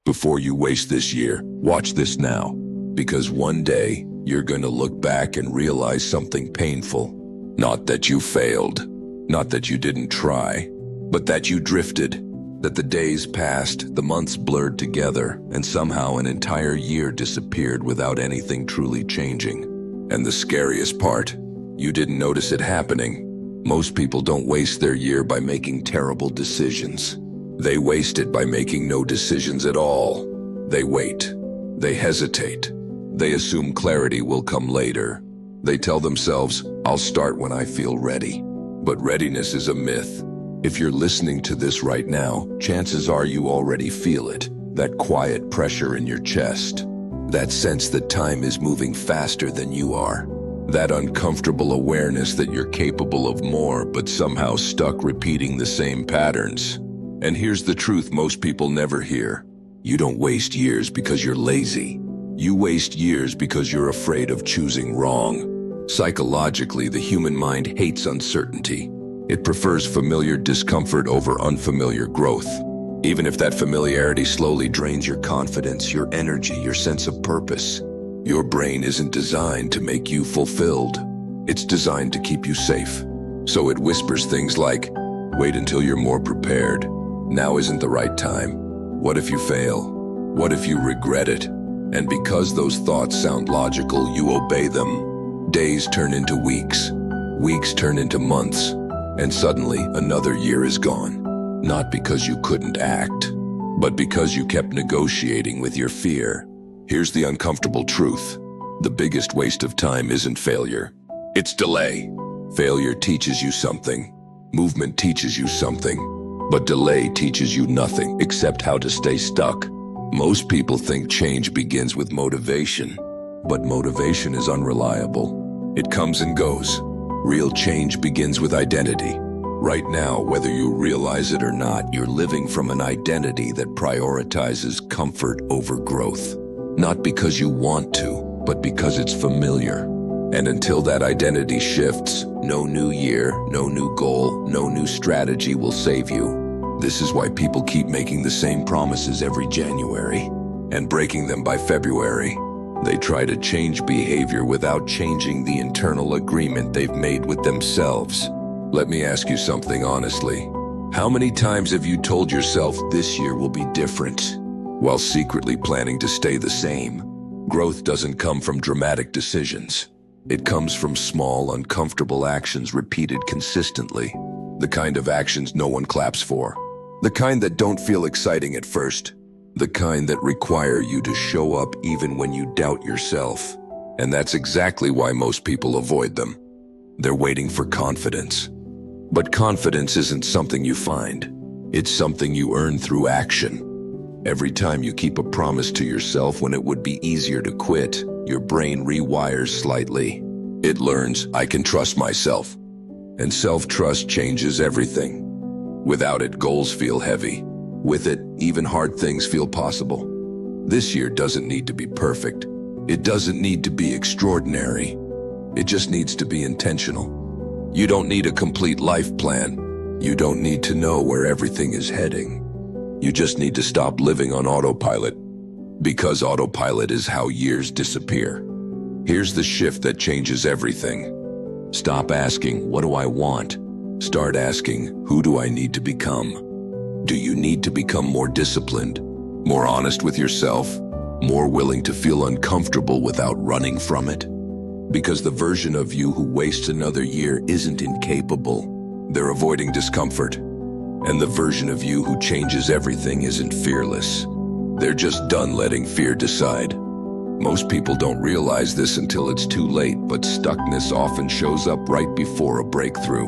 Before you waste this year, watch this now. Because one day, you're gonna look back and realize something painful. Not that you failed, not that you didn't try, but that you drifted. That the days passed, the months blurred together, and somehow an entire year disappeared without anything truly changing. And the scariest part, you didn't notice it happening. Most people don't waste their year by making terrible decisions. They waste it by making no decisions at all. They wait. They hesitate. They assume clarity will come later. They tell themselves, I'll start when I feel ready. But readiness is a myth. If you're listening to this right now, chances are you already feel it. That quiet pressure in your chest. That sense that time is moving faster than you are. That uncomfortable awareness that you're capable of more but somehow stuck repeating the same patterns. And here's the truth most people never hear. You don't waste years because you're lazy. You waste years because you're afraid of choosing wrong. Psychologically, the human mind hates uncertainty. It prefers familiar discomfort over unfamiliar growth. Even if that familiarity slowly drains your confidence, your energy, your sense of purpose. Your brain isn't designed to make you fulfilled. It's designed to keep you safe. So it whispers things like, wait until you're more prepared. Now isn't the right time. What if you fail? What if you regret it? And because those thoughts sound logical, you obey them. Days turn into weeks. Weeks turn into months. And suddenly, another year is gone. Not because you couldn't act, but because you kept negotiating with your fear. Here's the uncomfortable truth. The biggest waste of time isn't failure. It's delay. Failure teaches you something. Movement teaches you something. But delay teaches you nothing except how to stay stuck. Most people think change begins with motivation, but motivation is unreliable. It comes and goes. Real change begins with identity. Right now, whether you realize it or not, you're living from an identity that prioritizes comfort over growth. Not because you want to, but because it's familiar. And until that identity shifts, no new year, no new goal, no new strategy will save you. This is why people keep making the same promises every January and breaking them by February. They try to change behavior without changing the internal agreement they've made with themselves. Let me ask you something honestly. How many times have you told yourself this year will be different, while secretly planning to stay the same? Growth doesn't come from dramatic decisions. It comes from small, uncomfortable actions repeated consistently. The kind of actions no one claps for. The kind that don't feel exciting at first. The kind that require you to show up even when you doubt yourself. And that's exactly why most people avoid them. They're waiting for confidence. But confidence isn't something you find. It's something you earn through action. Every time you keep a promise to yourself when it would be easier to quit, your brain rewires slightly. It learns, I can trust myself. And self-trust changes everything. Without it, goals feel heavy. With it, even hard things feel possible. This year doesn't need to be perfect. It doesn't need to be extraordinary. It just needs to be intentional. You don't need a complete life plan. You don't need to know where everything is heading. You just need to stop living on autopilot. Because autopilot is how years disappear. Here's the shift that changes everything. Stop asking, what do I want? Start asking, who do I need to become? Do you need to become more disciplined, more honest with yourself, more willing to feel uncomfortable without running from it? Because the version of you who wastes another year isn't incapable. They're avoiding discomfort. And the version of you who changes everything isn't fearless. They're just done letting fear decide. Most people don't realize this until it's too late, but stuckness often shows up right before a breakthrough,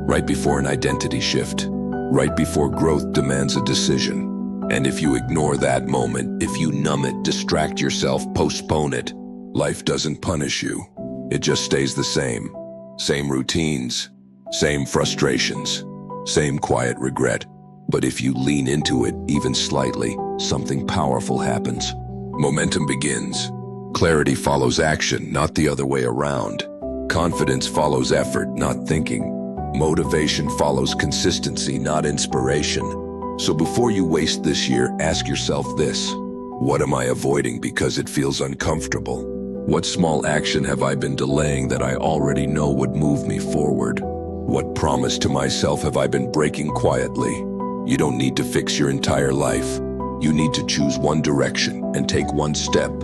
right before an identity shift, right before growth demands a decision. And if you ignore that moment, if you numb it, distract yourself, postpone it, life doesn't punish you. It just stays the same. Same routines, same frustrations, same quiet regret. But if you lean into it, even slightly, something powerful happens. Momentum begins. Clarity follows action, not the other way around. Confidence follows effort, not thinking. Motivation follows consistency, not inspiration. So before you waste this year, ask yourself this. What am I avoiding because it feels uncomfortable? What small action have I been delaying that I already know would move me forward? What promise to myself have I been breaking quietly? You don't need to fix your entire life. You need to choose one direction and take one step,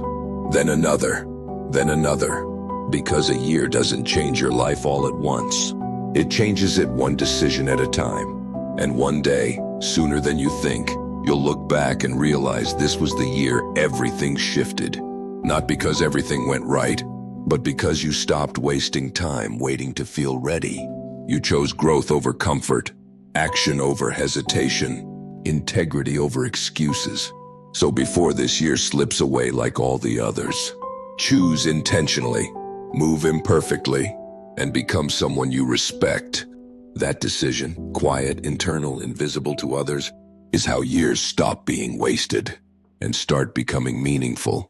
then another, then another. Because a year doesn't change your life all at once. It changes it one decision at a time. And one day, sooner than you think, you'll look back and realize this was the year everything shifted. Not because everything went right, but because you stopped wasting time waiting to feel ready. You chose growth over comfort, action over hesitation, integrity over excuses. So before this year slips away like all the others, choose intentionally, move imperfectly, and become someone you respect. That decision, quiet, internal, invisible to others, is how years stop being wasted and start becoming meaningful.